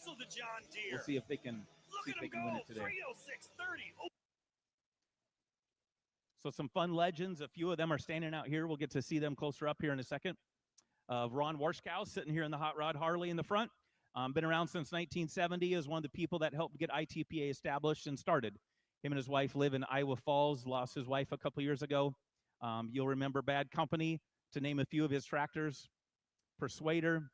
also the John Deere. We'll see if they can win it today. 306.30. So some fun legends. A few of them are standing out here. We'll get to see them closer up here in a second. Ron Warschkow sitting here in the Hot Rod Harley in the front. Been around since 1970, is one of the people that helped get ITPA established and started. Him and his wife live in Iowa Falls, lost his wife a couple years ago. You'll remember Bad Company, to name a few of his tractors. Persuader,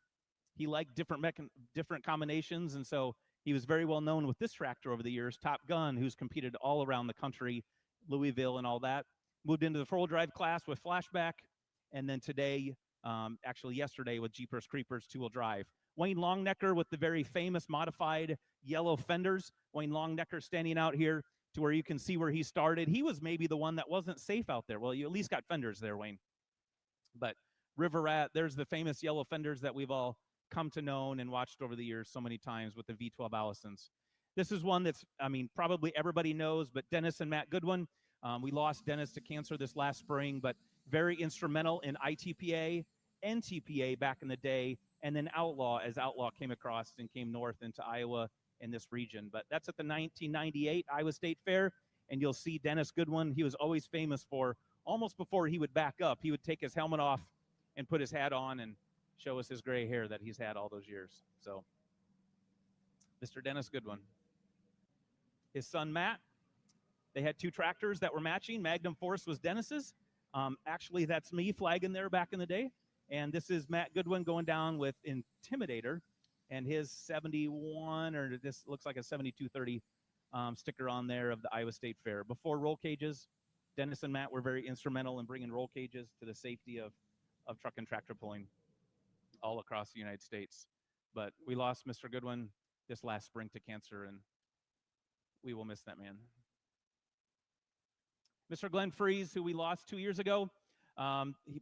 he liked different combinations, and so he was very well known with this tractor over the years. Top Gun, who's competed all around the country, Louisville and all that. Moved into the four-wheel drive class with Flashback, and then today, actually yesterday, with Jeepers Creepers two-wheel drive. Wayne Longnecker with the very famous modified yellow fenders. Wayne Longnecker standing out here to where you can see where he started. He was maybe the one that wasn't safe out there. Well, you at least got fenders there, Wayne. But River Rat, there's the famous yellow fenders that we've all come to know and watched over the years so many times with the V12 Allisons. This is one that's, I mean, probably everybody knows, but Dennis and Matt Goodwin. We lost Dennis to cancer this last spring, but very instrumental in ITPA, NTPA back in the day, and then Outlaw, as Outlaw came across and came north into Iowa in this region. But that's at the 1998 Iowa State Fair, and you'll see Dennis Goodwin. He was always famous for, almost before he would back up, he would take his helmet off and put his hat on and show us his gray hair that he's had all those years. So, Mr. Dennis Goodwin. His son, Matt, they had two tractors that were matching. Magnum Force was Dennis's. Actually, that's me flagging there back in the day. And this is Matt Goodwin going down with Intimidator and his 71, or this looks like a 7230 sticker on there of the Iowa State Fair. Before roll cages, Dennis and Matt were very instrumental in bringing roll cages to the safety of truck and tractor pulling all across the United States. But we lost Mr. Goodwin this last spring to cancer, and we will miss that man. Mr. Glenn Freeze, who we lost 2 years ago,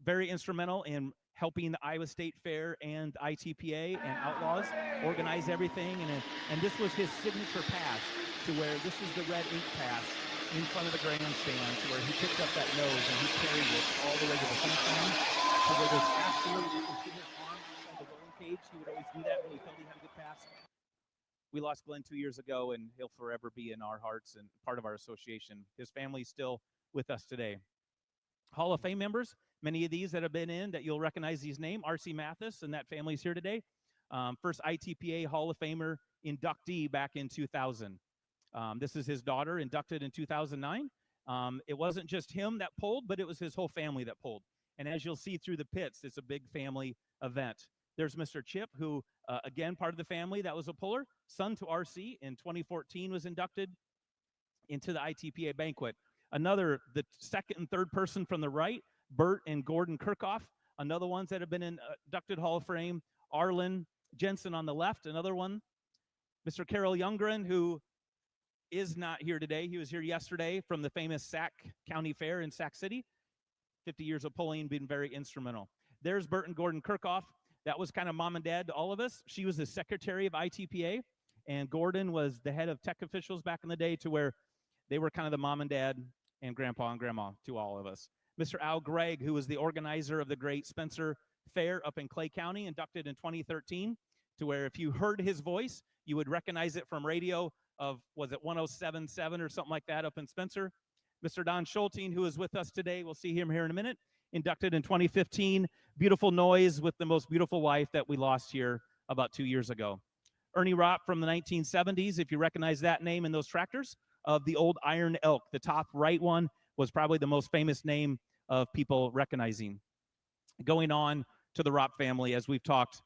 very instrumental in helping the Iowa State Fair and ITPA and Outlaws organize everything. And this was his signature pass, to where this is the red ink pass in front of the grandstand, to where he picked up that nose and he carried it all the way to the finish line. So where there's absolutely, you can see his arm inside the rolling cage. He would always do that when he felt he had a good pass. We lost Glenn 2 years ago, and he'll forever be in our hearts and part of our association. His family's still with us today. Hall of Fame members, many of these that have been in, that you'll recognize these names. R.C. Mathis and that family's here today. First ITPA Hall of Famer inductee back in 2000. This is his daughter, inducted in 2009. It wasn't just him that pulled, but it was his whole family that pulled. And as you'll see through the pits, it's a big family event. There's Mr. Chip, who, again, part of the family that was a puller. Son to RC in 2014 was inducted into the ITPA banquet. Another, the second and third person from the right, Bert and Gordon Kirchhoff, another ones that have been inducted Hall of Fame. Arlen Jensen on the left, another one. Mr. Carol Youngren, who is not here today. He was here yesterday from the famous Sac County Fair in Sac City. 50 years of pulling, been very instrumental. There's Bert and Gordon Kirchhoff. That was kind of mom and dad to all of us. She was the secretary of ITPA, and Gordon was the head of tech officials back in the day, to where they were kind of the mom and dad and grandpa and grandma to all of us. Mr. Al Gregg, who was the organizer of the Great Spencer Fair up in Clay County, inducted in 2013, to where if you heard his voice, you would recognize it from radio of, was it 107.7 or something like that up in Spencer. Mr. Don Schulting, who is with us today, we'll see him here in a minute, inducted in 2015. Beautiful noise with the most beautiful wife that we lost here about 2 years ago. Ernie Ropp from the 1970s, if you recognize that name in those tractors, of the old Iron Elk. The top right one was probably the most famous name of people recognizing. Going on to the Ropp family, as we've talked,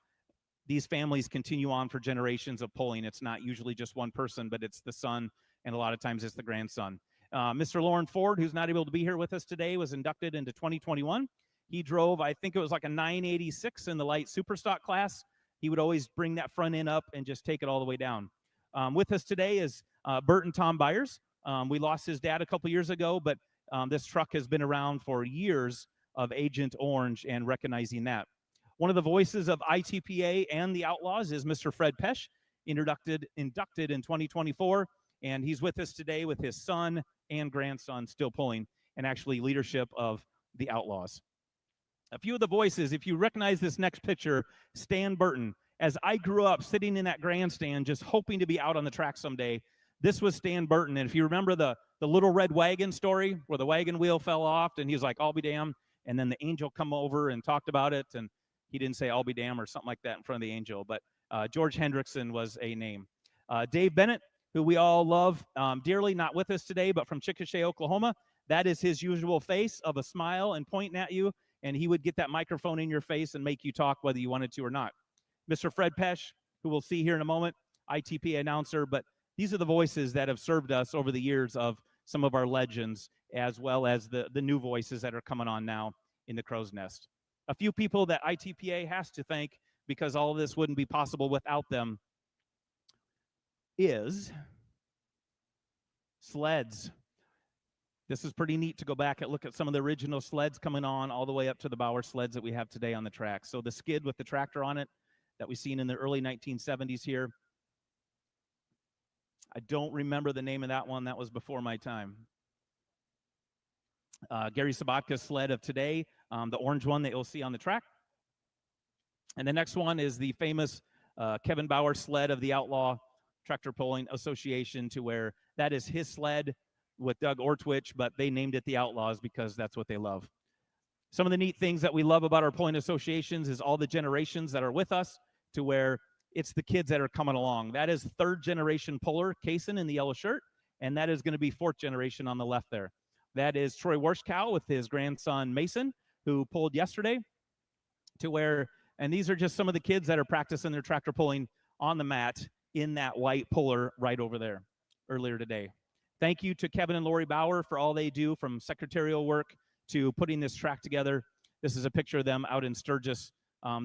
these families continue on for generations of pulling. It's not usually just one person, but it's the son, and a lot of times it's the grandson. Mr. Lauren Ford, who's not able to be here with us today, was inducted into 2021. He drove, I think it was like a 986 in the light superstock class. He would always bring that front end up and just take it all the way down. With us today is Bert and Tom Byers. We lost his dad a couple years ago, but this truck has been around for years of Agent Orange and recognizing that. One of the voices of ITPA and the Outlaws is Mr. Fred Pesch, inducted in 2024, and he's with us today with his son and grandson still pulling, and actually leadership of the Outlaws. A few of the voices, if you recognize this next picture, Stan Burton, as I grew up sitting in that grandstand just hoping to be out on the track someday, this was Stan Burton. And if you remember the little red wagon story where the wagon wheel fell off and he was like, I'll be damned. And then the angel come over and talked about it. And he didn't say, I'll be damned or something like that in front of the angel. But George Hendrickson was a name. Dave Bennett, who we all love dearly, not with us today, but from Chickasha, Oklahoma. That is his usual face of a smile and pointing at you. And he would get that microphone in your face and make you talk whether you wanted to or not. Mr. Fred Pesch, who we'll see here in a moment, ITPA announcer. But these are the voices that have served us over the years of some of our legends, as well as the new voices that are coming on now in the Crow's Nest. A few people that ITPA has to thank, because all of this wouldn't be possible without them, is sleds. This is pretty neat to go back and look at some of the original sleds coming on all the way up to the Bauer sleds that we have today on the track. So the skid with the tractor on it that we've seen in the early 1970s here. I don't remember the name of that one. That was before my time. Gary Sabatka's sled of today, the orange one that you'll see on the track. And the next one is the famous Kevin Bauer sled of the Outlaw Tractor Pulling Association, to where that is his sled with Doug Ortwich, but they named it the Outlaws because that's what they love. Some of the neat things that we love about our pulling associations is all the generations that are with us, to where it's the kids that are coming along. That is third generation puller, Kaysen in the yellow shirt, and that is going to be fourth generation on the left there. That is Troy Warshkow with his grandson Mason, who pulled yesterday, to where, and these are just some of the kids that are practicing their tractor pulling on the mat in that white puller right over there earlier today. Thank you to Kevin and Lori Bauer for all they do, from secretarial work to putting this track together. This is a picture of them out in Sturgis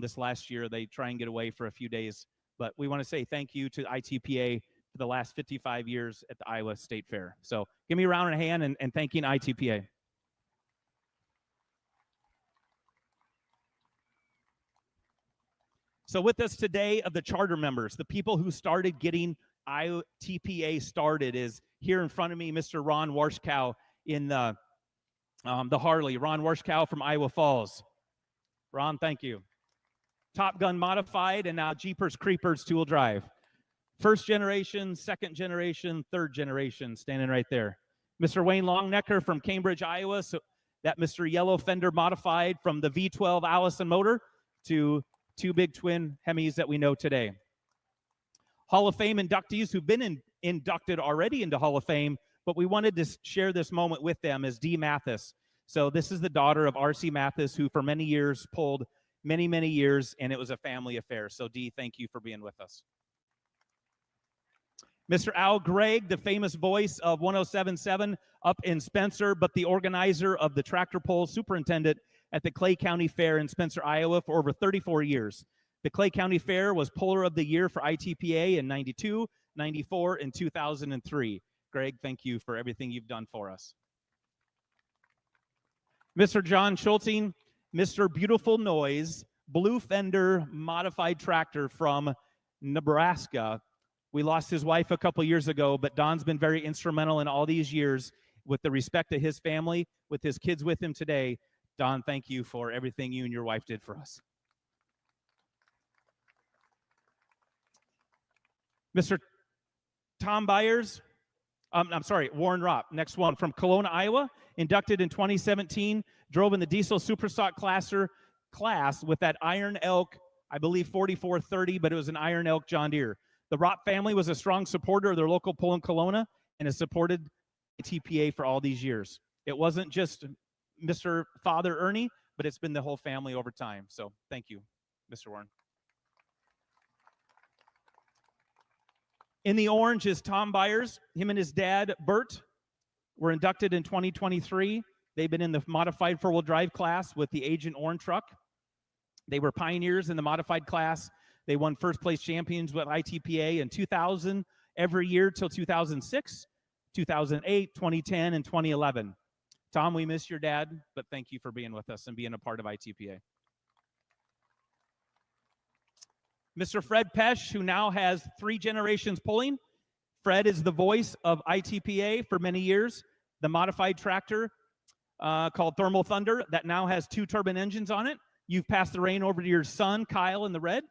this last year. They try and get away for a few days. But we want to say thank you to ITPA for the last 55 years at the Iowa State Fair. So give me a round of hand and thanking ITPA. So with us today of the charter members, the people who started getting ITPA started, is here in front of me, Mr. Ron Warshkow in the Harley. Ron Warshkow from Iowa Falls. Ron, thank you. Top Gun Modified, and now Jeepers Creepers two-wheel drive. First generation, second generation, third generation, standing right there. Mr. Wayne Longnecker from Cambridge, Iowa. So that Mr. Yellow Fender Modified, from the V12 Allison motor to two big twin Hemis that we know today. Hall of Fame inductees who've been inducted already into Hall of Fame, but we wanted to share this moment with them, is Dee Mathis. So this is the daughter of R.C. Mathis, who for many years pulled many, many years, and it was a family affair. So Dee, thank you for being with us. Mr. Al Gregg, the famous voice of 107.7 up in Spencer, but the organizer of the tractor pull, superintendent at the Clay County Fair in Spencer, Iowa for over 34 years. The Clay County Fair was Puller of the Year for ITPA in 92, 94, and 2003. Greg, thank you for everything you've done for us. Mr. John Schulting, Mr. Beautiful Noise, Blue Fender Modified Tractor from Nebraska. We lost his wife a couple years ago, but Don's been very instrumental in all these years with the respect of his family, with his kids with him today. Don, thank you for everything you and your wife did for us. Mr. Tom Byers, Warren Ropp, next one, from Kelowna, Iowa, inducted in 2017, drove in the diesel superstock class with that Iron Elk, I believe 4430, but it was an Iron Elk John Deere. The Ropp family was a strong supporter of their local pull in Kelowna and has supported TPA for all these years. It wasn't just Mr. Father Ernie, but it's been the whole family over time. So thank you, Mr. Warren. In the orange is Tom Byers. Him and his dad, Bert, were inducted in 2023. They've been in the modified four-wheel drive class with the Agent Orange truck. They were pioneers in the modified class. They won first place champions with ITPA in 2000 every year till 2006, 2008, 2010, and 2011. Tom, we miss your dad, but thank you for being with us and being a part of ITPA. Mr. Fred Pesch, who now has 3 generations pulling. Fred is the voice of ITPA for many years. The modified tractor called Thermal Thunder that now has 2 turbine engines on it. You've passed the reign over to your son, Kyle, in the red.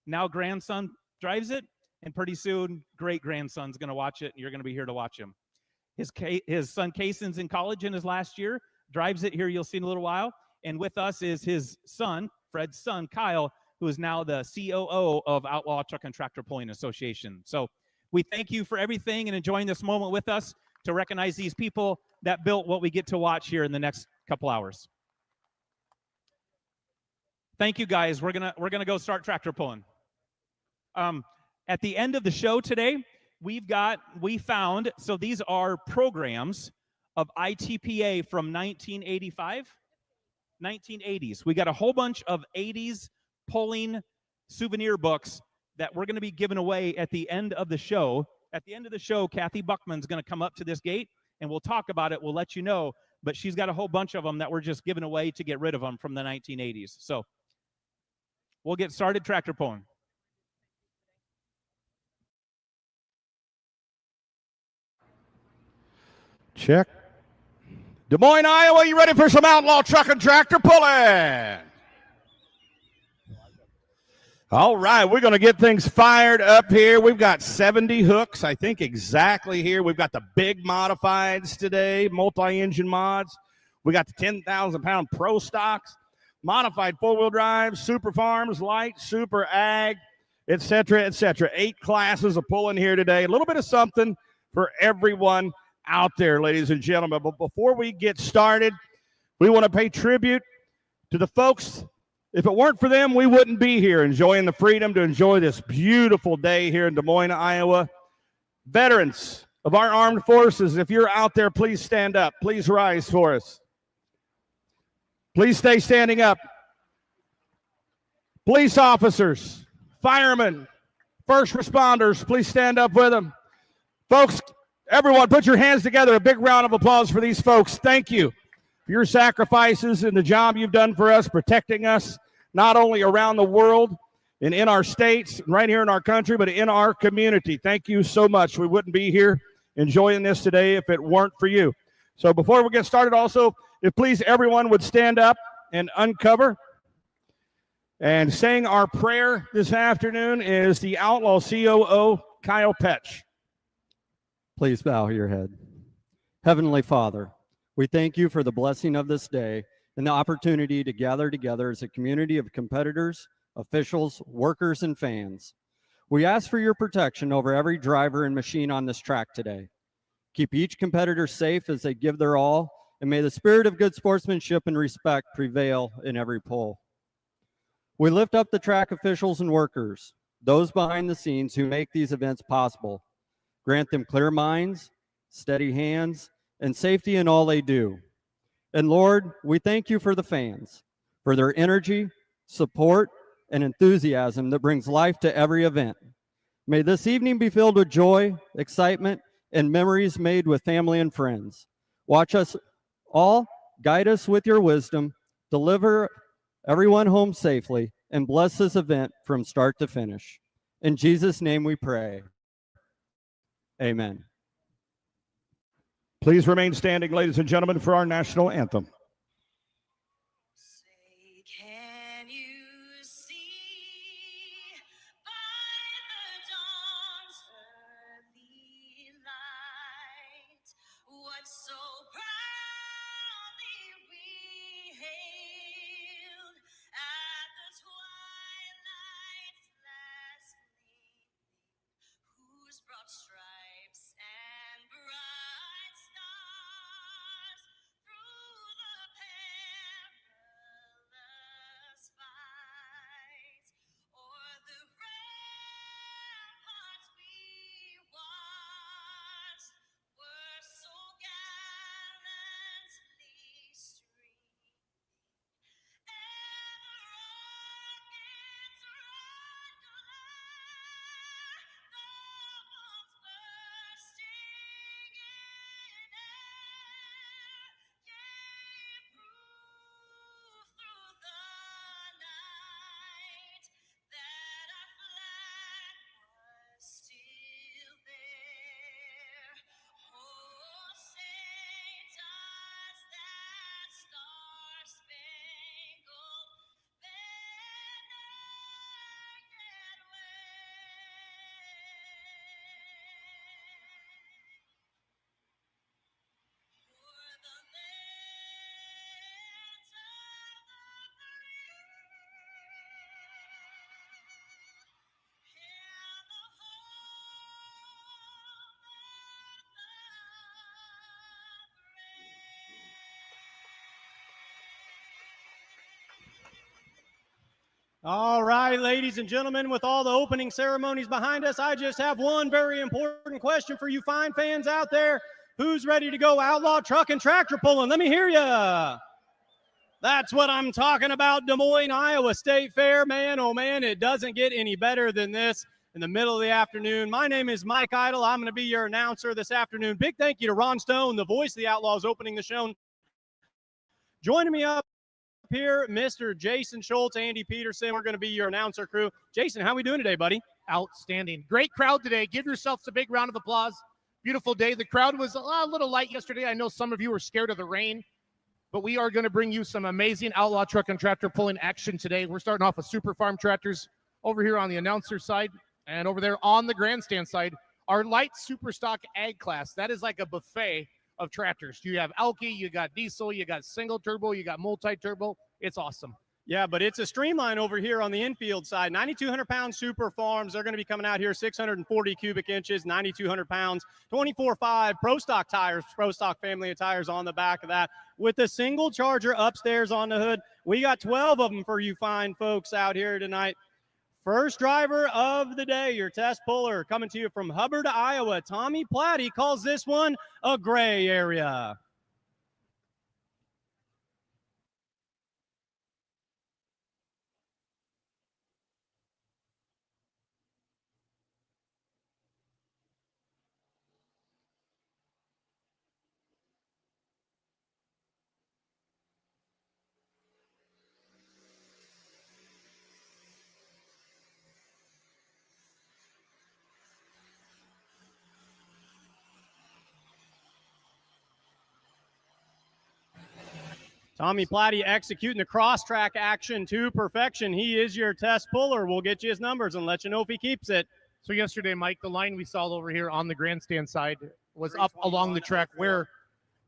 Now grandson drives it, and pretty soon great-grandson's going to watch it, and you're going to be here to watch him. His son Kaysen's in college in his last year, drives it here, you'll see in a little while. And with us is his son, Fred's son, Kyle, who is now the COO of Outlaw Truck and Tractor Pulling Association. So we thank you for everything and enjoying this moment with us to recognize these people that built what we get to watch here in the next couple hours. Thank you, guys. We're gonna go start tractor pulling. At the end of the show today, we found, so these are programs of ITPA from 1985, 1980s. We got a whole bunch of 80s pulling souvenir books that we're going to be giving away at the end of the show. At the end of the show, Kathy Buckman's going to come up to this gate, and we'll talk about it. We'll let you know. But she's got a whole bunch of them that we're just giving away to get rid of them from the 1980s. So we'll get started tractor pulling. Check. Des Moines, Iowa, you ready for some outlaw truck and tractor pulling? All right, we're going to get things fired up here. We've got 70 hooks, I think, exactly here. We've got the big modifieds today, multi-engine mods. We got the 10,000-pound pro stocks, modified four-wheel drive, super farms, light, super ag, et cetera, et cetera. 8 classes of pulling here today. A little bit of something for everyone out there, ladies and gentlemen. But before we get started, we want to pay tribute to the folks. If it weren't for them, we wouldn't be here enjoying the freedom to enjoy this beautiful day here in Des Moines, Iowa. Veterans of our armed forces, if you're out there, please stand up. Please rise for us. Please stay standing up. Police officers, firemen, first responders, please stand up with them. Folks, everyone, put your hands together. A big round of applause for these folks. Thank you for your sacrifices and the job you've done for us, protecting us, not only around the world and in our states, right here in our country, but in our community. Thank you so much. We wouldn't be here enjoying this today if it weren't for you. So before we get started, also, if please everyone would stand up and uncover. And saying our prayer this afternoon is the Outlaw COO, Kyle Petch. Please bow your head. Heavenly Father, we thank you for the blessing of this day and the opportunity to gather together as a community of competitors, officials, workers, and fans. We ask for your protection over every driver and machine on this track today. Keep each competitor safe as they give their all, and may the spirit of good sportsmanship and respect prevail in every pull. We lift up the track officials and workers, those behind the scenes who make these events possible. Grant them clear minds, steady hands, and safety in all they do. And Lord, we thank you for the fans, for their energy, support, and enthusiasm that brings life to every event. May this evening be filled with joy, excitement, and memories made with family and friends. Watch us all, guide us with your wisdom, deliver everyone home safely, and bless this event from start to finish. In Jesus' name we pray. Amen. Please remain standing, ladies and gentlemen, for our national anthem. Say, can you see by the dawn's early light what so proudly we hailed at the twilight's last gleaming, whose broad stripes and bright stars through the All right, ladies and gentlemen, with all the opening ceremonies behind us, I just have one very important question for you fine fans out there. Who's ready to go outlaw truck and tractor pulling? Let me hear ya. That's what I'm talking about, Des Moines, Iowa State Fair. Man, oh man, it doesn't get any better than this in the middle of the afternoon. My name is Mike Idle. I'm going to be your announcer this afternoon. Big thank you to Ron Stone, the voice of the Outlaws, opening the show. Joining me up here, Mr. Jason Schultz, Andy Peterson. We're going to be your announcer crew. Jason, how are we doing today, buddy? Outstanding. Great crowd today. Give yourselves a big round of applause. Beautiful day. The crowd was a little light yesterday. I know some of you were scared of the rain, but we are going to bring you some amazing outlaw truck and tractor pulling action today. We're starting off with Super Farm tractors over here on the announcer side, and over there on the grandstand side, our light super stock ag class. That is like a buffet of tractors. You have Elke, you got diesel, you got single turbo, you got multi-turbo. It's awesome. Yeah, but it's a streamline over here on the infield side. 9,200-pound Super Farms. They're going to be coming out here 640 cubic inches, 9,200 pounds, 24.5 Pro Stock tires, Pro Stock family of tires on the back of that. With a single charger upstairs on the hood, we got 12 of them for you fine folks out here tonight. First driver of the day, your test puller, coming to you from Hubbard, Iowa. Tommy Platty calls this one a gray area. Tommy Platty executing the cross-track action to perfection. He is your test puller. We'll get you his numbers and let you know if he keeps it. So yesterday, Mike, the line we saw over here on the grandstand side was up along the track where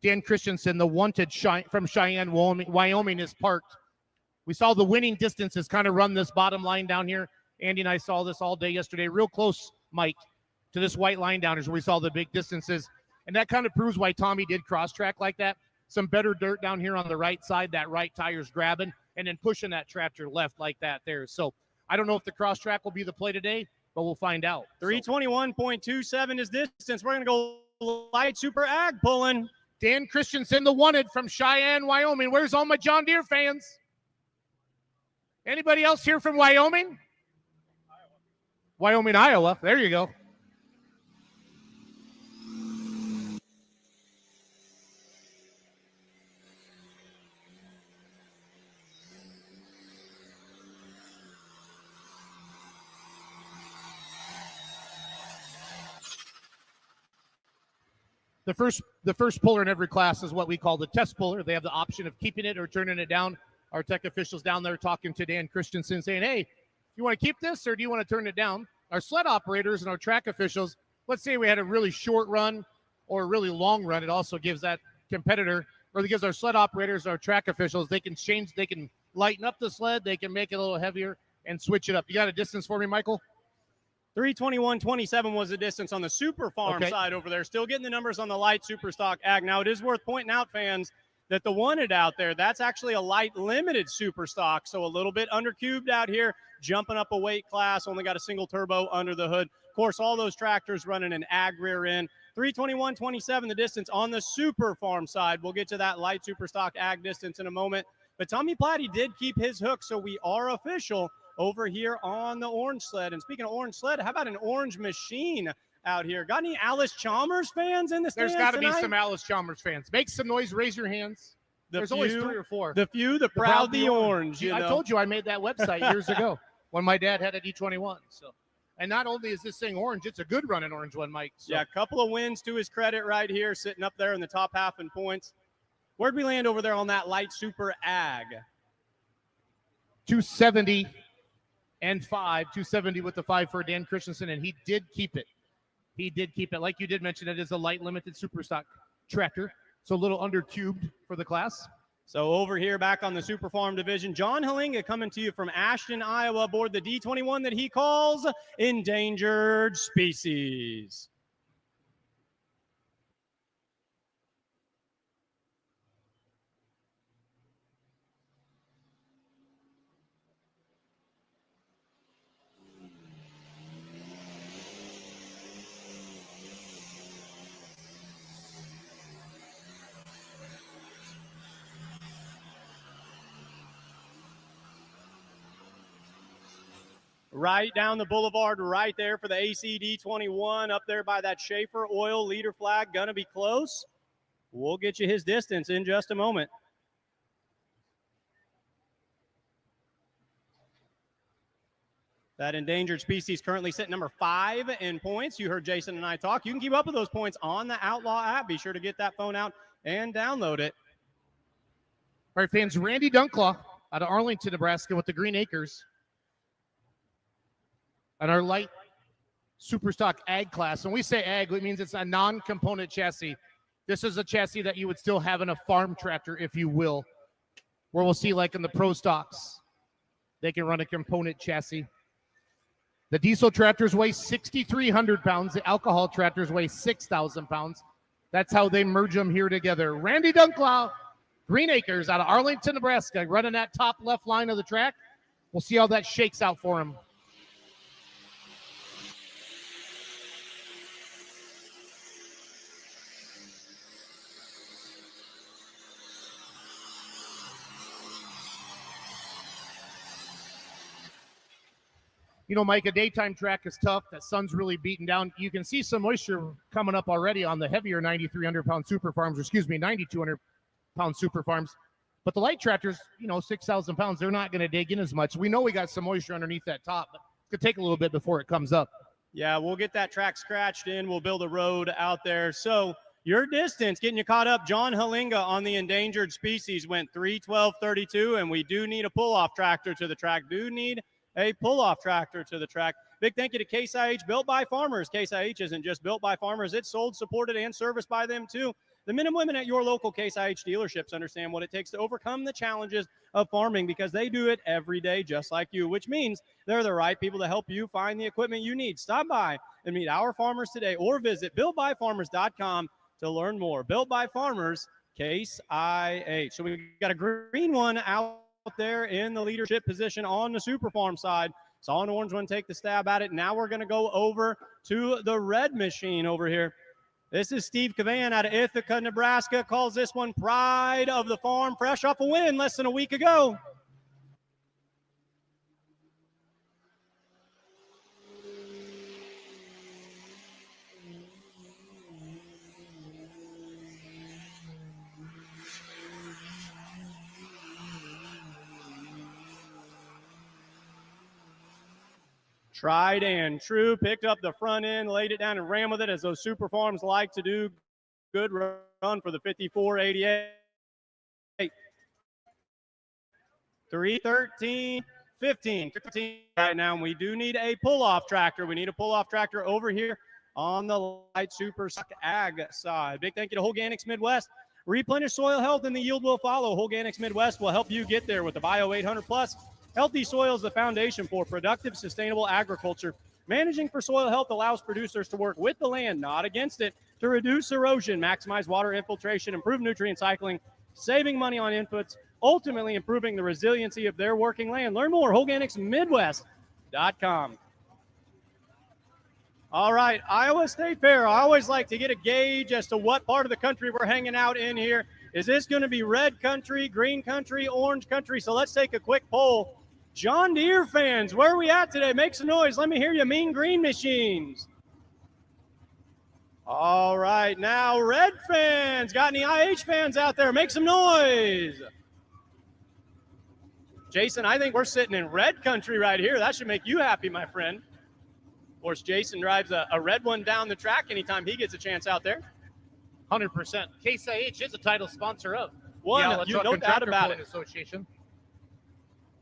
Dan Christensen, the wanted from Cheyenne, Wyoming, is parked. We saw the winning distances kind of run this bottom line down here. Andy and I saw this all day yesterday, real close, Mike, to this white line down here where we saw the big distances. And that kind of proves why Tommy did cross-track like that. Some better dirt down here on the right side, that right tire's grabbing, and then pushing that tractor left like that there. So I don't know if the cross-track will be the play today, but we'll find out. 321.27 is distance. We're going to go light super ag pulling. Dan Christensen, the wanted from Cheyenne, Wyoming. Where's all my John Deere fans? Anybody else here from Wyoming? Wyoming, Iowa. There you go. The first puller in every class is what we call the test puller. They have the option of keeping it or turning it down. Our tech officials down there talking to Dan Christensen saying, hey, you want to keep this or do you want to turn it down? Our sled operators and our track officials, let's say we had a really short run or a really long run. It also gives that competitor, or it gives our sled operators, our track officials, they can change, they can lighten up the sled, they can make it a little heavier and switch it up. You got a distance for me, Michael? 321.27 was the distance on the Super Farm side over there. Still getting the numbers on the light super stock ag. Now, it is worth pointing out, fans, that the wanted out there, that's actually a light limited super stock. So a little bit undercubed out here, jumping up a weight class, only got a single turbo under the hood. Of course, all those tractors running an ag rear end. 321.27 the distance on the Super Farm side. We'll get to that light super stock ag distance in a moment. But Tommy Platty did keep his hook, so we are official over here on the orange sled. And speaking of orange sled, how about an orange machine out here? Got any Alice Chalmers fans in the stands? There's got to be some Alice Chalmers fans. Make some noise, raise your hands. There's always 3 or 4. The few, the proud, the orange. I told you I made that website years ago when my dad had a D21. So, and not only is this thing orange, it's a good running orange one, Mike. So. Yeah, a couple of wins to his credit right here, sitting up there in the top half in points. Where'd we land over there on that light super ag? 270 and 5, 270 with the 5 for Dan Christensen, and he did keep it. He did keep it. Like you did mention, it is a light limited super stock tractor, so a little undercubed for the class. So over here back on the Super Farm division, John Halinga coming to you from Ashton, Iowa, aboard the D21 that he calls Endangered Species. right down the boulevard right there for the ACD21 up there by that Schaefer Oil leader flag. Gonna be close. We'll get you his distance in just a moment. That endangered species currently sitting number 5 in points. You heard Jason and I talk. You can keep up with those points on the Outlaw app. Be sure to get that phone out and download it. All right, fans, Randy Dunklaw out of Arlington, Nebraska with the Green Acres. And our light Superstock ag class. When we say ag, it means it's a non-component chassis. This is a chassis that you would still have in a farm tractor, if you will, where we'll see like in the pro stocks, they can run a component chassis. The diesel tractors weigh 6,300 pounds. The alcohol tractors weigh 6,000 pounds. That's how they merge them here together. Randy Dunklaw, Green Acres out of Arlington, Nebraska, running that top left line of the track. We'll see how that shakes out for him. You know, Mike, a daytime track is tough. That sun's really beating down. You can see some moisture coming up already on the heavier 9,300-pound super farms, or excuse me, 9,200-pound super farms. But the light tractors, 6,000 pounds, they're not going to dig in as much. We know we got some moisture underneath that top, but it's going to take a little bit before it comes up. Yeah, we'll get that track scratched in. We'll build a road out there. So your distance, getting you caught up, John Halinga on the endangered species went 3:12.32, and we do need a pull-off tractor to the track. A pull-off tractor to the track. Big thank you to Case IH, built by farmers. Case IH isn't just built by farmers. It's sold, supported, and serviced by them, too. The men and women at your local Case IH dealerships understand what it takes to overcome the challenges of farming because they do it every day just like you, which means they're the right people to help you find the equipment you need. Stop by and meet our farmers today or visit builtbyfarmers.com to learn more. Built by Farmers, Case IH. So we got a green one out there in the leadership position on the super farm side. Saw an orange one take the stab at it. Now we're going to go over to the red machine over here. This is Steve Cavan out of Ithaca, Nebraska. Calls this one Pride of the Farm, fresh off a win less than a week ago. Tried and true, picked up the front end, laid it down and ran with it as those super farms like to do. Good run for the 54.88. 3:13.15 right now, and we do need a pull-off tractor. We need a pull-off tractor over here on the light super ag side. Big thank you to Organics Midwest. Replenish soil health and the yield will follow. Organics Midwest will help you get there with the Bio 800 Plus. Healthy soil is the foundation for productive, sustainable agriculture. Managing for soil health allows producers to work with the land, not against it, to reduce erosion, maximize water infiltration, improve nutrient cycling, saving money on inputs, ultimately improving the resiliency of their working land. Learn more, organicsmidwest.com. All right, Iowa State Fair. I always like to get a gauge as to what part of the country we're hanging out in here. Is this going to be red country, green country, orange country? So let's take a quick poll. John Deere fans, where are we at today? Make some noise. Let me hear you, mean green machines. All right, now red fans. Got any IH fans out there? Make some noise. Jason, I think we're sitting in red country right here. That should make you happy, my friend. Of course, Jason drives a red one down the track anytime he gets a chance out there. 100%. Case IH is a title sponsor of no doubt about it. Association.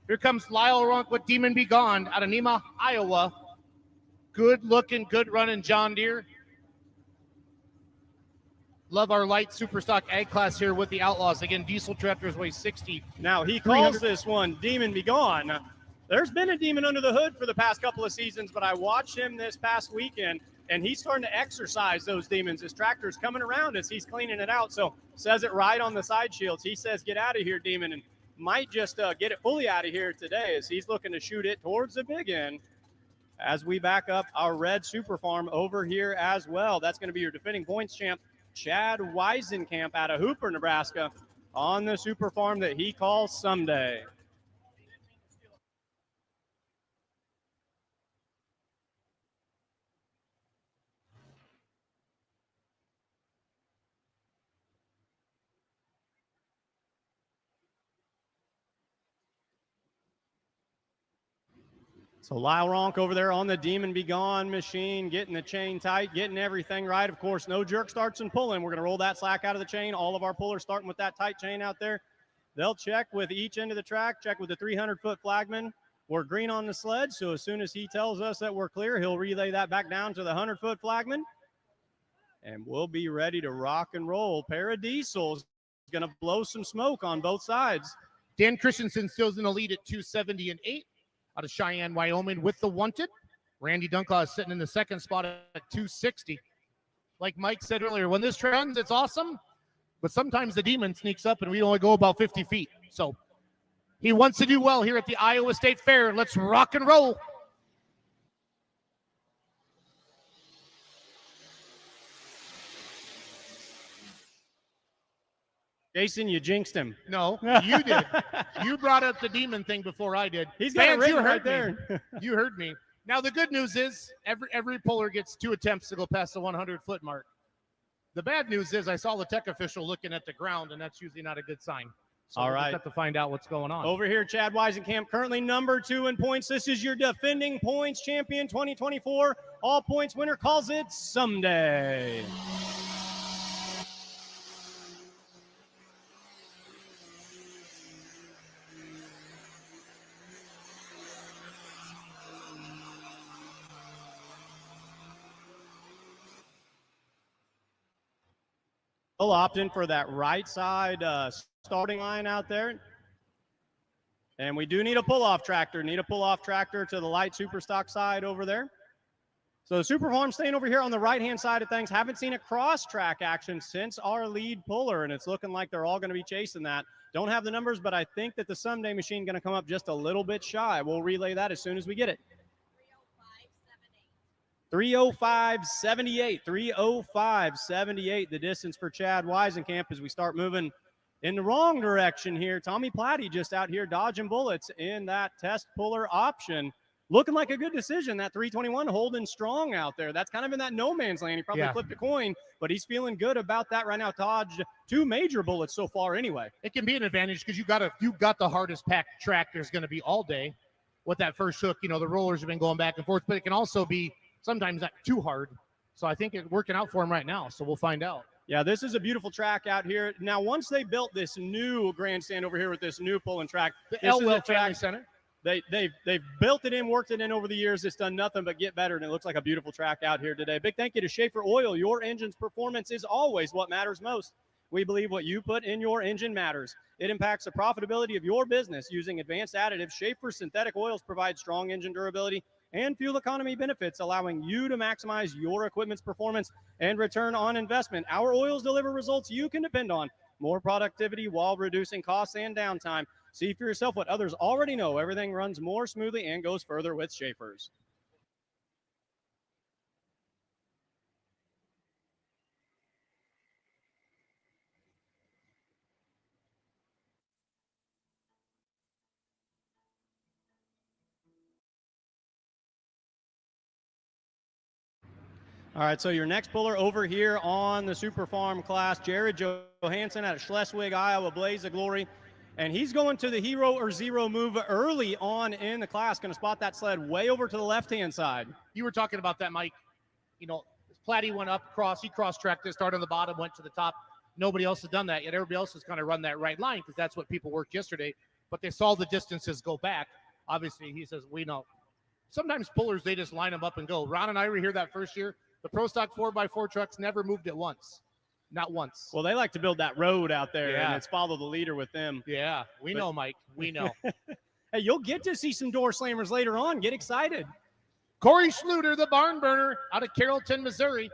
Here comes Lyle Runk with Demon Be Gone out of Nema, Iowa. Good looking, good running John Deere. Love our light super stock ag class here with the Outlaws. Again, diesel tractors weigh 60. Now he calls this one Demon Be Gone. There's been a demon under the hood for the past couple of seasons, but I watched him this past weekend, and he's starting to exercise those demons. His tractor's coming around as he's cleaning it out. So says it right on the side shields. He says, get out of here, demon, and might just get it fully out of here today as he's looking to shoot it towards the big end as we back up our red super farm over here as well. That's going to be your defending points champ, Chad Weisenkamp out of Hooper, Nebraska, on the super farm that he calls Someday. So Lyle Ronk over there on the Demon Be Gone machine, getting the chain tight, getting everything right. Of course, no jerk starts and pulling. We're going to roll that slack out of the chain. All of our pullers starting with that tight chain out there. They'll check with each end of the track, check with the 300-foot flagman. We're green on the sled, so as soon as he tells us that we're clear, he'll relay that back down to the 100-foot flagman. And we'll be ready to rock and roll. Paradiesel's going to blow some smoke on both sides. Dan Christensen still's in the lead at 270 and 8 out of Cheyenne, Wyoming with the Wanted. Randy Dunklaw is sitting in the second spot at 260. Like Mike said earlier, when this trends, it's awesome, but sometimes the Demon sneaks up and we only go about 50 feet. So he wants to do well here at the Iowa State Fair. Let's rock and roll. Jason, you jinxed him. No, you did. You brought up the Demon thing before I did. He's got it written right me. there. You heard me. Now, the good news is every puller gets 2 attempts to go past the 100-foot mark. The bad news is I saw the tech official looking at the ground, and that's usually not a good sign. So All we'll right. just have to find out what's going on. Over here, Chad Weisenkamp, currently number 2 in points. This is your defending points champion 2024. All points winner calls it someday. They'll opt in for that right side starting line out there. And we do need a pull-off tractor. Need a pull-off tractor to the light super stock side over there. So the Super Farm staying over here on the right-hand side of things. Haven't seen a cross-track action since our lead puller, and it's looking like they're all going to be chasing that. Don't have the numbers, but I think that the Someday machine going to come up just a little bit shy. We'll relay that as soon as we get it. 305.78. 305.78, the distance for Chad Weisenkamp as we start moving in the wrong direction here. Tommy Platty just out here dodging bullets in that test puller option. Looking like a good decision. That 321 holding strong out there. That's kind of in that no man's land. He probably flipped a coin, but he's feeling good about that right now. Dodged 2 major bullets so far anyway. It can be an advantage because you got the hardest packed track there's going to be all day. With that first hook, you know, the rollers have been going back and forth, but it can also be sometimes not too hard. So I think it's working out for him right now. So we'll find out. Yeah, this is a beautiful track out here. Now, once they built this new grandstand over here with this new pulling track, the Elwell Family Center, they've built it in, worked it in over the years. It's done nothing but get better, and it looks like a beautiful track out here today. Big thank you to Schaefer Oil. Your engine's performance is always what matters most. We believe what you put in your engine matters. It impacts the profitability of your business. Using advanced additives, Schaefer synthetic oils provide strong engine durability and fuel economy benefits, allowing you to maximize your equipment's performance and return on investment. Our oils deliver results you can depend on. More productivity while reducing costs and downtime. See for yourself what others already know. Everything runs more smoothly and goes further with Schaefer's. All right, so your next puller over here on the Super Farm class, Jared Johansson out of Schleswig, Iowa, blaze of glory. And he's going to the hero or zero move early on in the class, going to spot that sled way over to the left-hand side. You were talking about that, Mike. You know, Platty went up, he cross-tracked it, started on the bottom, went to the top. Nobody else has done that yet. Everybody else has kind of run that right line because that's what people worked yesterday. But they saw the distances go back. Obviously, he says, we know. Sometimes pullers, they just line them up and go. Ron and I were here that first year. The Pro Stock 4x4 trucks never moved it once. Not once. Well, they like to build that road out there, Yeah. and it's follow the leader with them. Yeah, we know, Mike. We know. Hey, you'll get to see some door slammers later on. Get excited. Corey Schluter, the barn burner, out of Carrollton, Missouri.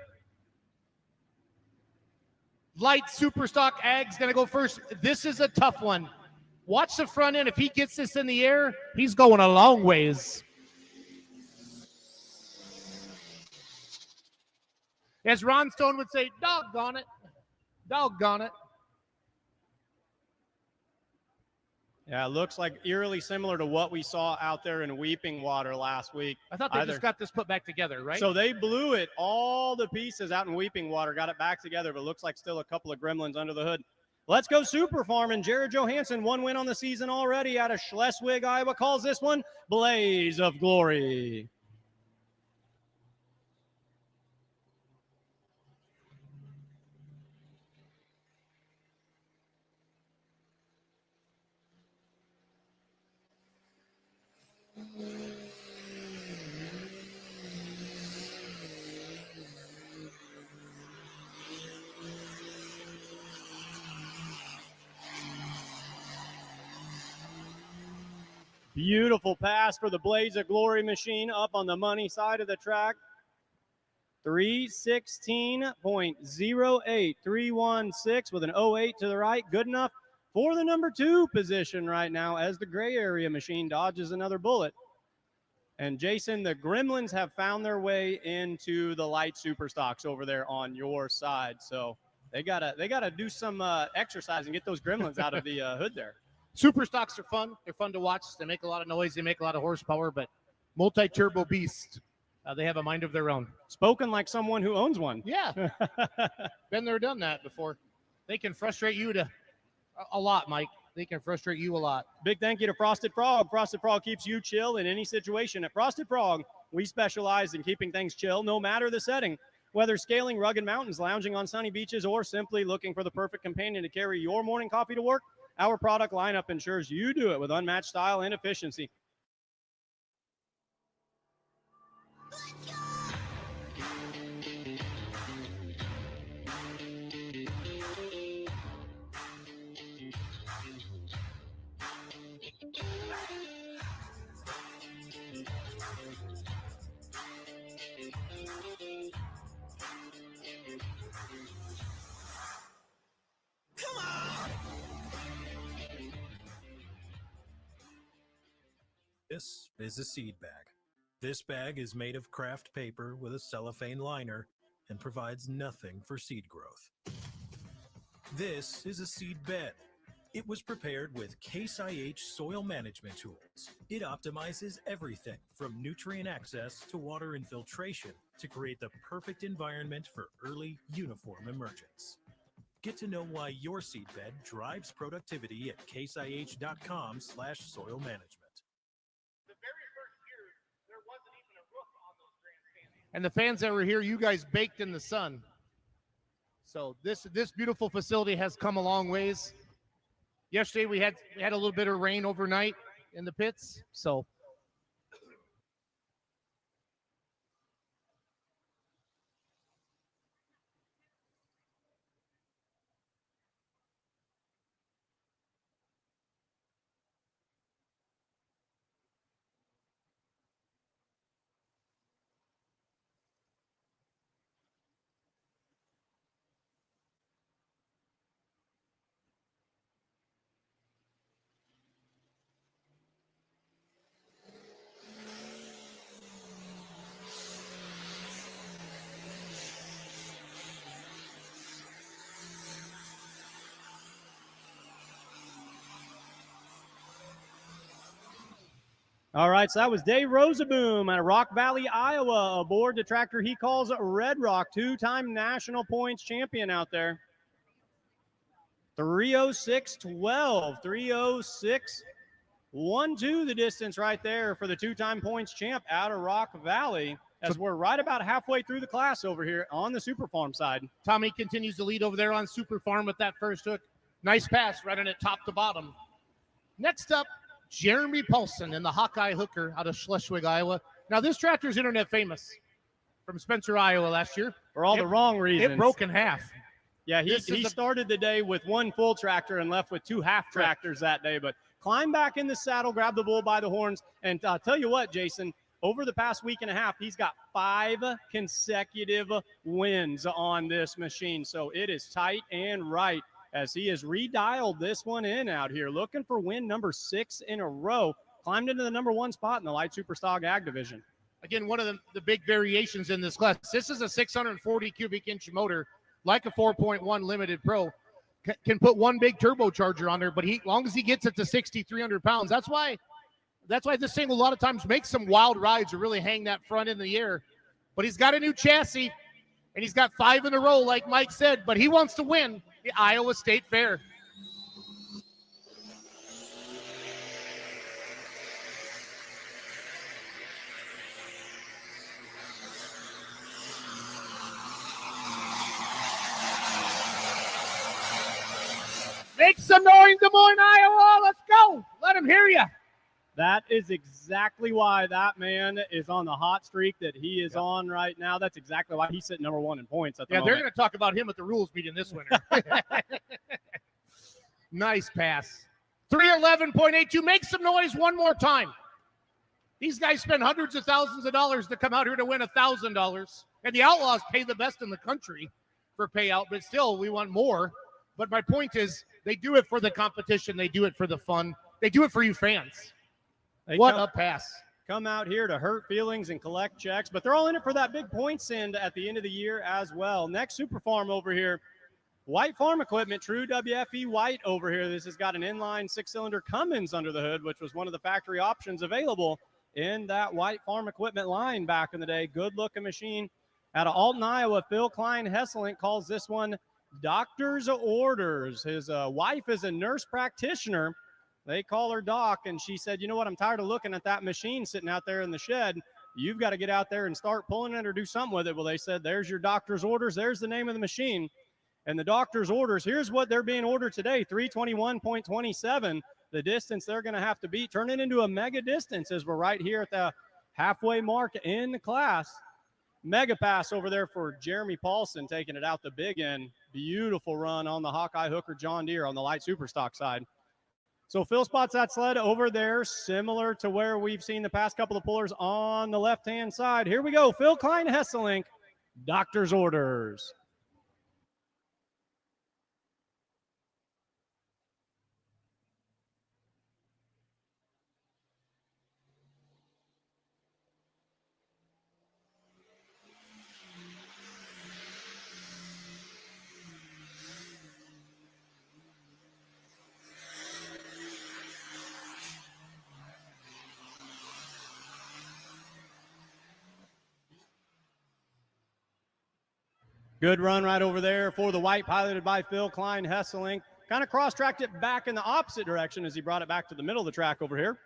Light Superstock Ag's going to go first. This is a tough one. Watch the front end. If he gets this in the air, he's going a long ways. As Ron Stone would say, doggone it. Doggone it. Yeah, it looks like eerily similar to what we saw out there in Weeping Water last week. I thought they just got this put back together, right? So they blew it, all the pieces out in Weeping Water, got it back together, but it looks like still a couple of gremlins under the hood. Let's go Super Farm, and Jared Johansson, 1 win on the season already out of Schleswig, Iowa, calls this one Blaze of Glory. Beautiful pass for the Blaze of Glory machine up on the money side of the track. 316.08, 316 with an 08 to the right. Good enough for the number 2 position right now as the gray area machine dodges another bullet. And Jason, the Gremlins have found their way into the light super stocks over there on your side. So they gotta do some exercise and get those Gremlins out of the hood there. Super stocks are fun. They're fun to watch. They make a lot of noise. They make a lot of horsepower, but multi-turbo beast. They have a mind of their own. Spoken like someone who owns one. Yeah. Been there, done that before. They can frustrate you a lot, Mike. They can frustrate you a lot. Big thank you to Frosted Frog. Frosted Frog keeps you chill in any situation. At Frosted Frog, we specialize in keeping things chill no matter the setting. Whether scaling rugged mountains, lounging on sunny beaches, or simply looking for the perfect companion to carry your morning coffee to work, our product lineup ensures you do it with unmatched style and efficiency. This is a seed bag. This bag is made of craft paper with a cellophane liner and provides nothing for seed growth. This is a seed bed. It was prepared with Case IH soil management tools. It optimizes everything from nutrient access to water infiltration to create the perfect environment for early uniform emergence. Get to know why your seed bed drives productivity at caseih.com/soil management. And the fans that were here, you guys baked in the sun. So this beautiful facility has come a long ways. Yesterday we had a little bit of rain overnight in the pits. So All right, so that was Dave Rosaboom out of Rock Valley, Iowa, aboard the tractor he calls Red Rock, 2-time national points champion out there. 306.12, 306.12 the distance right there for the 2-time points champ out of Rock Valley, as we're right about halfway through the class over here on the Super Farm side. Tommy continues to lead over there on Super Farm with that first hook. Nice pass, running it top to bottom. Next up, Jeremy Paulson and the Hawkeye Hooker out of Schleswig, Iowa. Now, this tractor is internet famous from Spencer, Iowa last year. For all the wrong reasons. It broke in half. Yeah, he started the day with one full tractor and left with 2 half tractors that day. But climbed back in the saddle, grabbed the bull by the horns. And tell you what, Jason, over the past week and a half, he's got 5 consecutive wins on this machine. So it is tight and right, as he has redialed this one in out here, looking for win number 6 in a row. Climbed into the number 1 spot in the light super stock ag division. Again, one of the big variations in this class. This is a 640 cubic inch motor, like a 4.1 Limited Pro. Can put one big turbocharger on there, but long as he gets it to 6,300 pounds, that's why this thing a lot of times makes some wild rides or really hang that front in the air. But he's got a new chassis, and he's got 5 in a row, like Mike said, but he wants to win the Iowa State Fair. some noise, Des Moines, Iowa. Let's go. Let them hear you. That is exactly why that man is on the hot streak that he is on right now. That's exactly why he's sitting #1 in points at the moment. They're going to talk about him at the rules meeting this winter. Nice pass. 311.82. Make some noise one more time. These guys spend hundreds of thousands of dollars to come out here to win $1,000. And the Outlaws pay the best in the country for payout, but still, we want more. But my point is, they do it for the competition. They do it for the fun. They do it for you fans. What a pass. Come out here to hurt feelings and collect checks, but they're all in it for that big points end at the end of the year as well. Next Super Farm over here, White Farm Equipment, true WFE White over here. This has got an inline 6-cylinder Cummins under the hood, which was one of the factory options available in that White Farm Equipment line back in the day. Good looking machine out of Alton, Iowa. Phil Klein Hesselink calls this one Doctor's Orders. His wife is a nurse practitioner. They call her Doc, and she said, you know what, I'm tired of looking at that machine sitting out there in the shed. You've got to get out there and start pulling it or do something with it. Well, they said, there's your doctor's orders. There's the name of the machine. And the doctor's orders, here's what they're being ordered today, 321.27. The distance they're going to have to beat, turn it into a mega distance as we're right here at the halfway mark in the class. Mega pass over there for Jeremy Paulson, taking it out the big end. Beautiful run on the Hawkeye Hooker John Deere on the light super stock side. So Phil spots that sled over there, similar to where we've seen the past couple of pullers on the left-hand side. Here we go, Phil Klein Hesselink, Doctor's Orders. Good run right over there for the white, piloted by Phil Klein Hesselink. Kind of cross-tracked it back in the opposite direction as he brought it back to the middle of the track over here.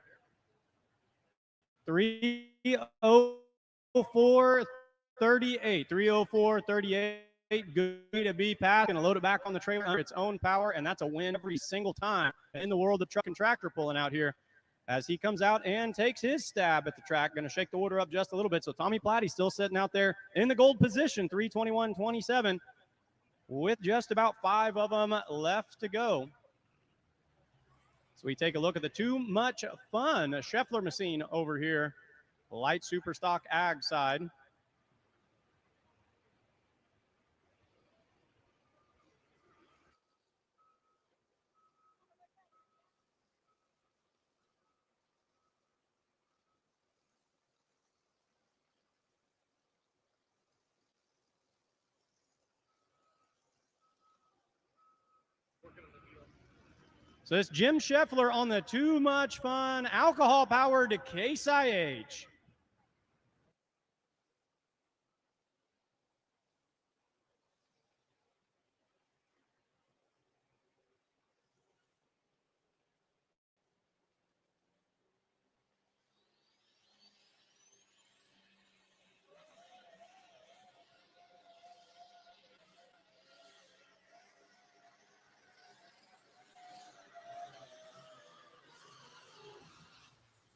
3:04.38. 3:04.38. Good to be passed. Going to load it back on the trailer under its own power, and that's a win every single time in the world of truck and tractor pulling out here. As he comes out and takes his stab at the track. Going to shake the order up just a little bit. So Tommy Platty's still sitting out there in the gold position, 3:21.27, with just about 5 of them left to go. So we take a look at the Too Much Fun Scheffler machine over here, light super stock ag side. So it's Jim Scheffler on the Too Much Fun alcohol-powered Case IH.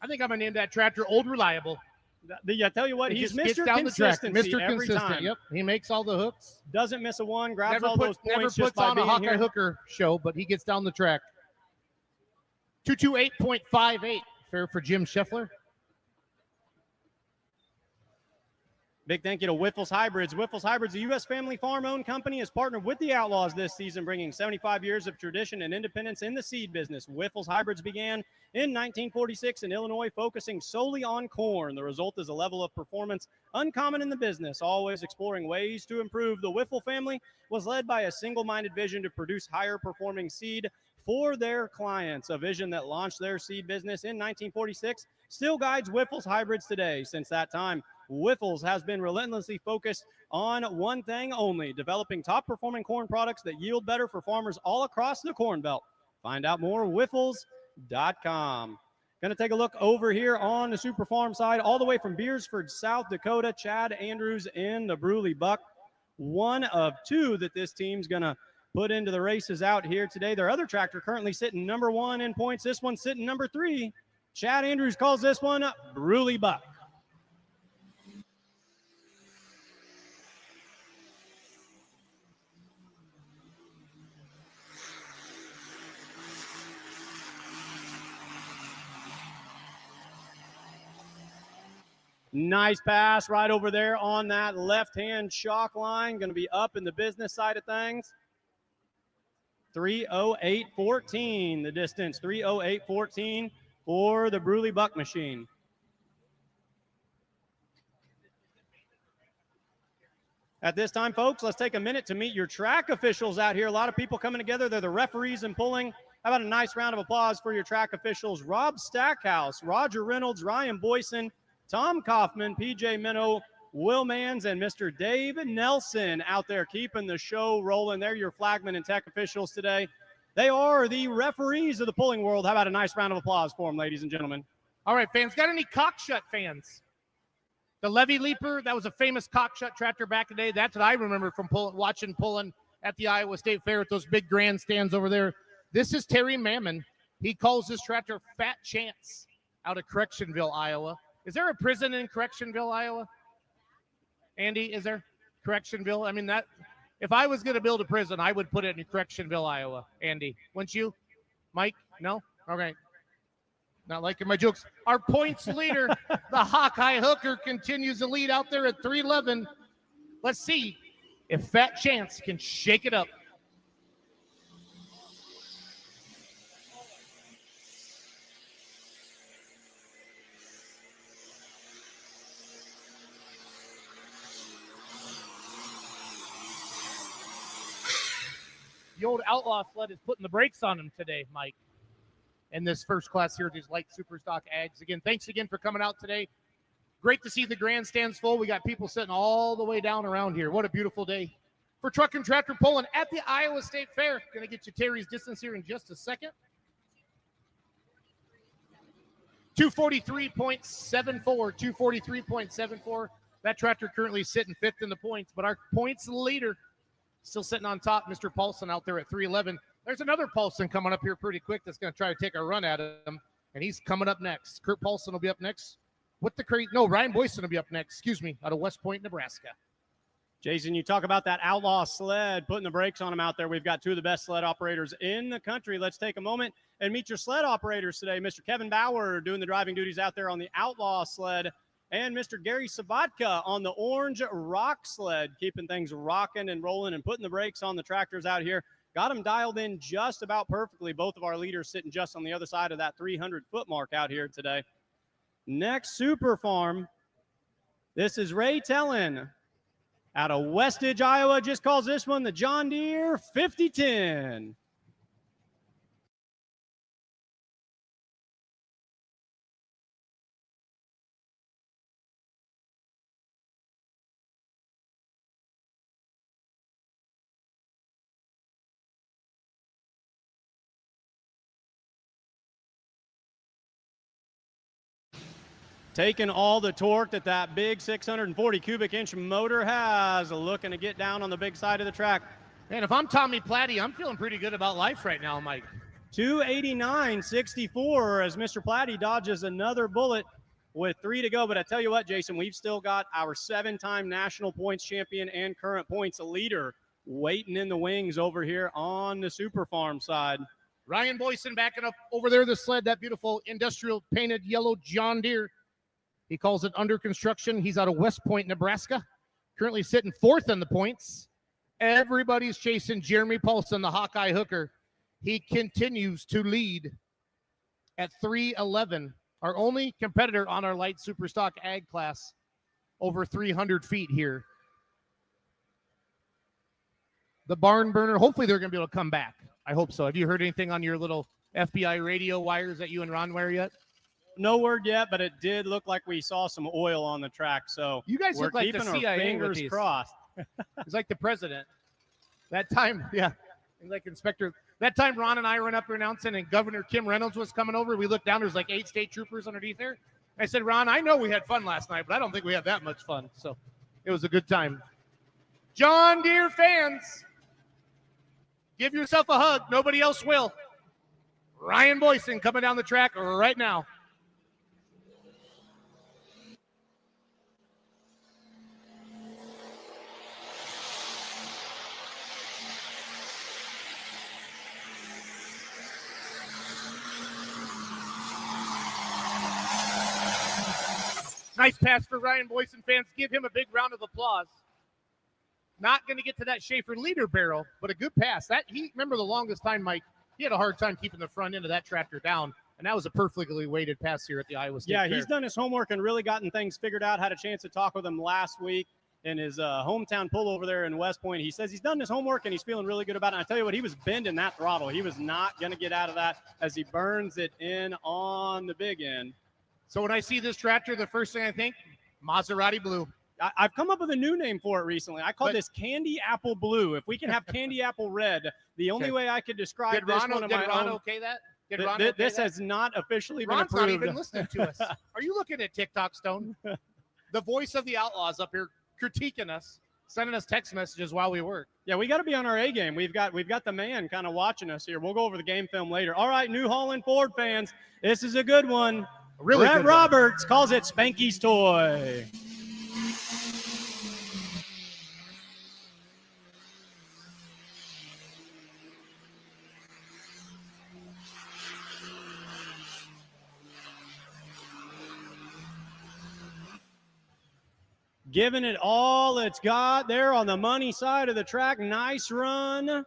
I think I'm going to name that tractor Old Reliable. I tell you what, he's Mr. Down the track. Consistency Mr. every Consistent. time. Yep, he makes all the hooks. Doesn't miss a one, grabs all those Never points just puts by on a being Hawkeye here. Hooker show, but he gets down the track. 228.58. Fair for Jim Scheffler. Big thank you to Whiffles Hybrids. Whiffles Hybrids, a U.S. family farm-owned company, has partnered with the Outlaws this season, bringing 75 years of tradition and independence in the seed business. Whiffles Hybrids began in 1946 in Illinois, focusing solely on corn. The result is a level of performance uncommon in the business, always exploring ways to improve. The Whiffle family was led by a single-minded vision to produce higher-performing seed for their clients, a vision that launched their seed business in 1946, still guides Whiffles Hybrids today. Since that time, Whiffles has been relentlessly focused on one thing only, developing top-performing corn products that yield better for farmers all across the Corn Belt. Find out more, whiffles.com. Going to take a look over here on the Super Farm side, all the way from Beersford, South Dakota, Chad Andrews in the Bruley Buck. One of two that this team's going to put into the races out here today. Their other tractor currently sitting number 1 in points. This one's sitting number 3. Chad Andrews calls this one Bruley Buck. Nice pass right over there on that left-hand shock line. Going to be up in the business side of things. 3:08.14 the distance. 3:08.14 for the Bruley Buck machine. At this time, folks, let's take a minute to meet your track officials out here. A lot of people coming together. They're the referees and pulling. How about a nice round of applause for your track officials? Rob Stackhouse, Roger Reynolds, Ryan Boyson, Tom Kaufman, PJ Minnow, Will Mans, and Mr. Dave Nelson out there keeping the show rolling. They're your flagmen and tech officials today. They are the referees of the pulling world. How about a nice round of applause for them, ladies and gentlemen? All right, fans. Got any cockshut fans? The Levy Leaper, that was a famous cockshut tractor back in the day. That's what I remember from watching pulling at the Iowa State Fair with those big grandstands over there. This is Terry Mammon. He calls this tractor Fat Chance out of Correctionville, Iowa. Is there a prison in Correctionville, Iowa? Andy, is there? Correctionville? I mean, that if I was going to build a prison, I would put it in Correctionville, Iowa. Andy, wouldn't you? Mike? No? All right. Not liking my jokes. Our points leader, the Hawkeye Hooker, continues to lead out there at 3:11. Let's see if Fat Chance can shake it up. The old Outlaw sled is putting the brakes on him today, Mike. In this first class here, these light super stock ags. Again, thanks again for coming out today. Great to see the grandstands full. We got people sitting all the way down around here. What a beautiful day for truck and tractor pulling at the Iowa State Fair. Going to get you Terry's distance here in just a second. 243.74, 243.74. That tractor currently sitting 5th in the points, but our points leader still sitting on top, Mr. Paulson out there at 3:11. There's another Paulson coming up here pretty quick that's going to try to take a run at him, and he's coming up next. Kurt Paulson will be up next. Ryan Boyson will be up next, out of West Point, Nebraska. Jason, you talk about that Outlaw sled, putting the brakes on them out there. We've got 2 of the best sled operators in the country. Let's take a moment and meet your sled operators today. Mr. Kevin Bauer doing the driving duties out there on the Outlaw sled, and Mr. Gary Sabatka on the Orange Rock sled, keeping things rocking and rolling and putting the brakes on the tractors out here. Got them dialed in just about perfectly. Both of our leaders sitting just on the other side of that 300-foot mark out here today. Next Super Farm, this is Ray Tellin out of Westage, Iowa. Just calls this one the John Deere 5010. Taking all the torque that big 640 cubic inch motor has, looking to get down on the big side of the track. Man, if I'm Tommy Platty, I'm feeling pretty good about life right now, Mike. 289.64 as Mr. Platty dodges another bullet with 3 to go. But I tell you what, Jason, we've still got our 7-time national points champion and current points leader waiting in the wings over here on the Super Farm side. Ryan Boyson backing up over there, the sled, that beautiful industrial painted yellow John Deere. He calls it under construction. He's out of West Point, Nebraska. Currently sitting 4th in the points. Everybody's chasing Jeremy Paulson, the Hawkeye Hooker. He continues to lead at 3:11. Our only competitor on our light super stock ag class over 300 feet here. The barn burner, hopefully they're going to be able to come back. I hope so. Have you heard anything on your little FBI radio wires that you and Ron wear yet? No word yet, but it did look like we saw some oil on the track. So you guys look like the CIA our fingers crossed. It's like the president. That time, yeah, like Inspector. That time Ron and I went up there announcing, and Governor Kim Reynolds was coming over. We looked down. There's like 8 state troopers underneath there. I said, Ron, I know we had fun last night, but I don't think we had that much fun. So it was a good time. John Deere fans, Give yourself a hug. Nobody else will. Ryan Boyson coming down the track right now. Nice pass for Ryan Boyson. Fans, give him a big round of applause. Not going to get to that Schaefer leader barrel, but a good pass. Remember the longest time, Mike, he had a hard time keeping the front end of that tractor down, and that was a perfectly weighted pass here at the Iowa State Fair. He's done his homework and really gotten things figured out. Had a chance to talk with him last week in his hometown pull over there in West Point. He says he's done his homework and he's feeling really good about it. And I tell you what, he was bending that throttle. He was not going to get out of that as he burns it in on the big end. So when I see this tractor, the first thing I think, Maserati Blue. I've come up with a new name for it recently. I call this Candy Apple Blue. If we can have Candy Apple Red, the only way I could describe this one of my own. Okay that? This has not officially been Ron's approved. not even listening to us. Are you looking at TikTok, Stone? The voice of the Outlaws up here critiquing us, sending us text messages while we work. Yeah, we got to be on our A game. We've got the man kind of watching us here. We'll go over the game film later. All right, New Holland Ford fans, this is a good one. Really Brett good Roberts calls it Spanky's toy. Giving it all it's got there on the money side of the track. Nice run.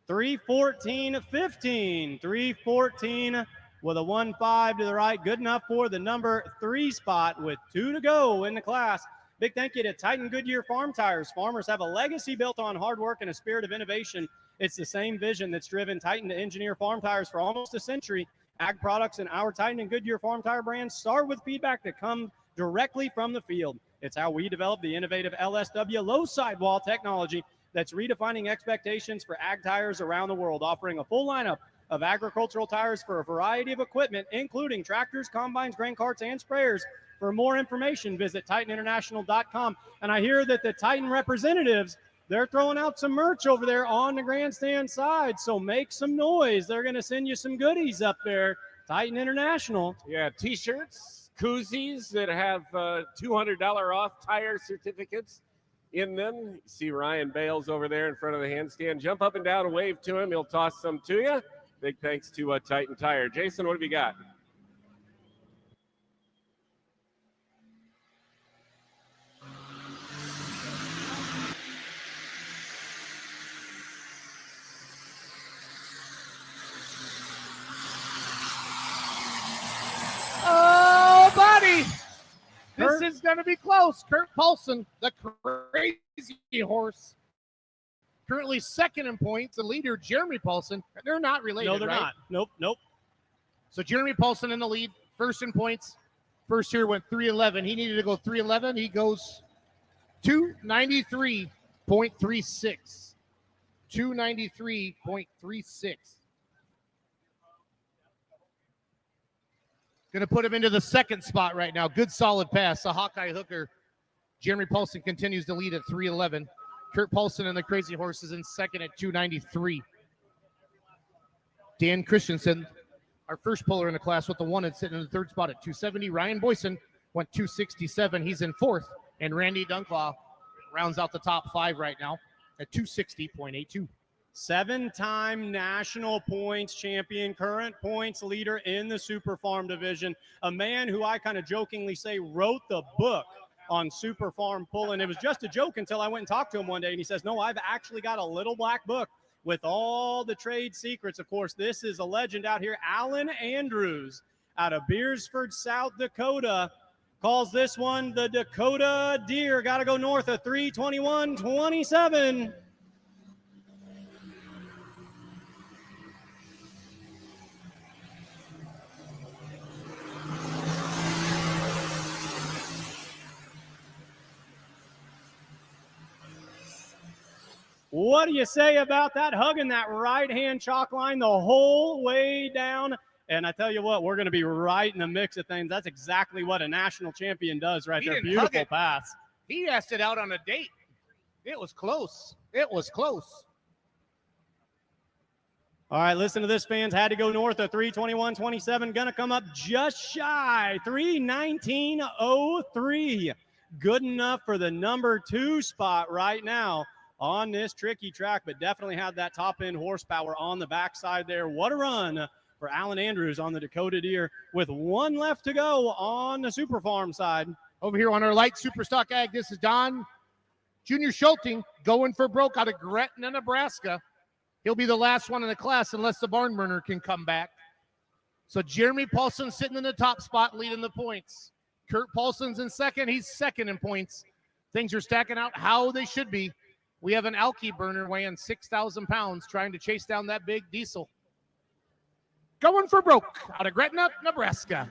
3:14.15. 3:14 with a 1.5 to the right. Good enough for the number 3 spot with 2 to go in the class. Big thank you to Titan Goodyear Farm Tires. Farmers have a legacy built on hard work and a spirit of innovation. It's the same vision that's driven Titan to engineer farm tires for almost a century. Ag products and our Titan and Goodyear Farm Tire brands start with feedback that comes directly from the field. It's how we develop the innovative LSW low sidewall technology that's redefining expectations for ag tires around the world, offering a full lineup of agricultural tires for a variety of equipment, including tractors, combines, grain carts, and sprayers. For more information, visit TitanInternational.com. And I hear that the Titan representatives, they're throwing out some merch over there on the grandstand side, so make some noise. They're going to send you some goodies up there. Titan International. Yeah, T-shirts, koozies that have $200 off tire certificates in them. You see Ryan Bales over there in front of the handstand. Jump up and down and wave to him. He'll toss some to you. Big thanks to Titan Tire. Jason, what have you got? Oh, buddy. This is going to be close. Kurt Paulson, the crazy horse, currently second in points. The leader, Jeremy Paulson. They're not related, No, they're right? not. Nope. So Jeremy Paulson in the lead, first in points. First here went 3:11. He needed to go 3:11. He goes 293.36. 293.36. Going to put him into the second spot right now. Good solid pass. The Hawkeye hooker. Jeremy Paulson continues to lead at 3:11. Kurt Paulson and the Crazy Horse is in second at 293. Dan Christensen, our first puller in the class with the one, and sitting in the third spot at 270. Ryan Boyson went 267. He's in fourth. And Randy Dunklaw rounds out the top 5 right now at 260.82. 7-time national points champion, current points leader in the Super Farm division. A man who I kind of jokingly say wrote the book on Super Farm pulling. It was just a joke until I went and talked to him one day, and he says, no, I've actually got a little black book with all the trade secrets. Of course, this is a legend out here. Alan Andrews out of Beersford, South Dakota, calls this one the Dakota Deer. Got to go north of 3:21.27. What do you say about that? Hugging that right-hand chalk line the whole way down. And I tell you what, we're going to be right in the mix of things. That's exactly what a national champion does right there. Beautiful pass. He asked it out on a date. It was close. It was close. All right, listen to this, fans. Had to go north of 321.27. Gonna come up just shy, 319.03. Good enough for the number 2 spot right now on this tricky track, but definitely had that top end horsepower on the backside there. What a run for Alan Andrews on the Dakota Deer with 1 left to go on the Super Farm side. Over here on our light super stock ag, this is Don Junior Schulting going for broke out of Gretna, Nebraska. He'll be the last one in the class unless the barn burner can come back. So Jeremy Paulson sitting in the top spot leading the points. Kurt Paulson's in second. He's second in points. Things are stacking out how they should be. We have an alky burner weighing 6,000 pounds trying to chase down that big diesel. Going for broke out of Gretna, Nebraska.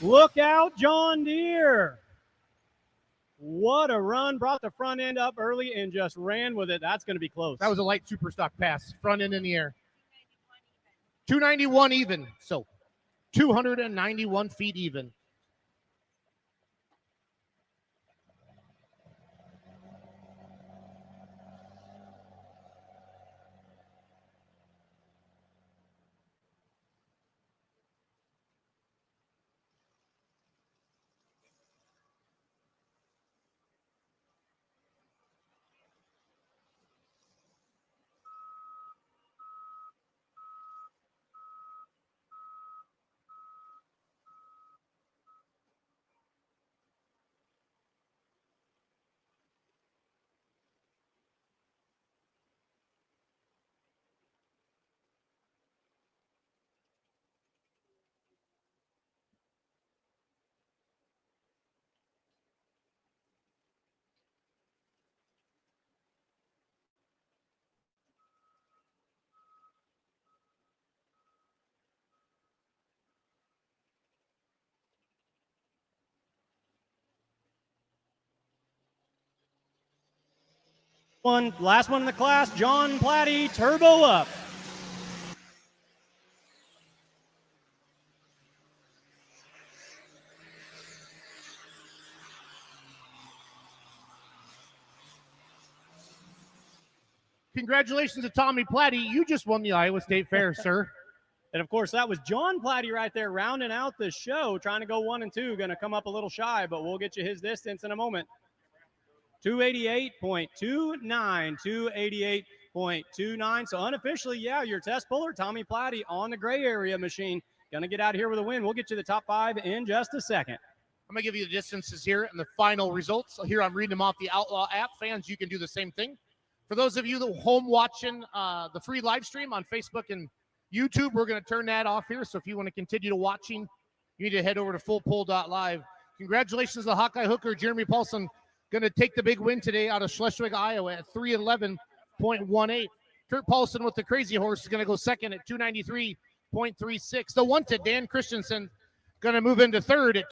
Look out, John Deere. What a run. Brought the front end up early and just ran with it. That's going to be close. That was a light super stock pass. Front end in the air. 291 even. So 291 feet even. Last one in the class, John Platty, turbo up. Congratulations to Tommy Platty. You just won the Iowa State Fair, sir. And of course, that was John Platty right there rounding out the show, trying to go 1 and 2. Going to come up a little shy, but we'll get you his distance in a moment. 288.29, 288.29. So unofficially, yeah, your test puller, Tommy Platty on the gray area machine. Going to get out here with a win. We'll get you the top 5 in just a second. I'm going to give you the distances here and the final results. Here I'm reading them off the Outlaw app. Fans, you can do the same thing. For those of you that are home watching the free live stream on Facebook and YouTube, we're going to turn that off here. So if you want to continue to watching, you need to head over to fullpull.live. Congratulations to the Hawkeye hooker, Jeremy Paulson, going to take the big win today out of Schleswig, Iowa at 311.18. Kurt Paulson with the crazy horse is going to go second at 293.36. The wanted Dan Christensen going to move into third at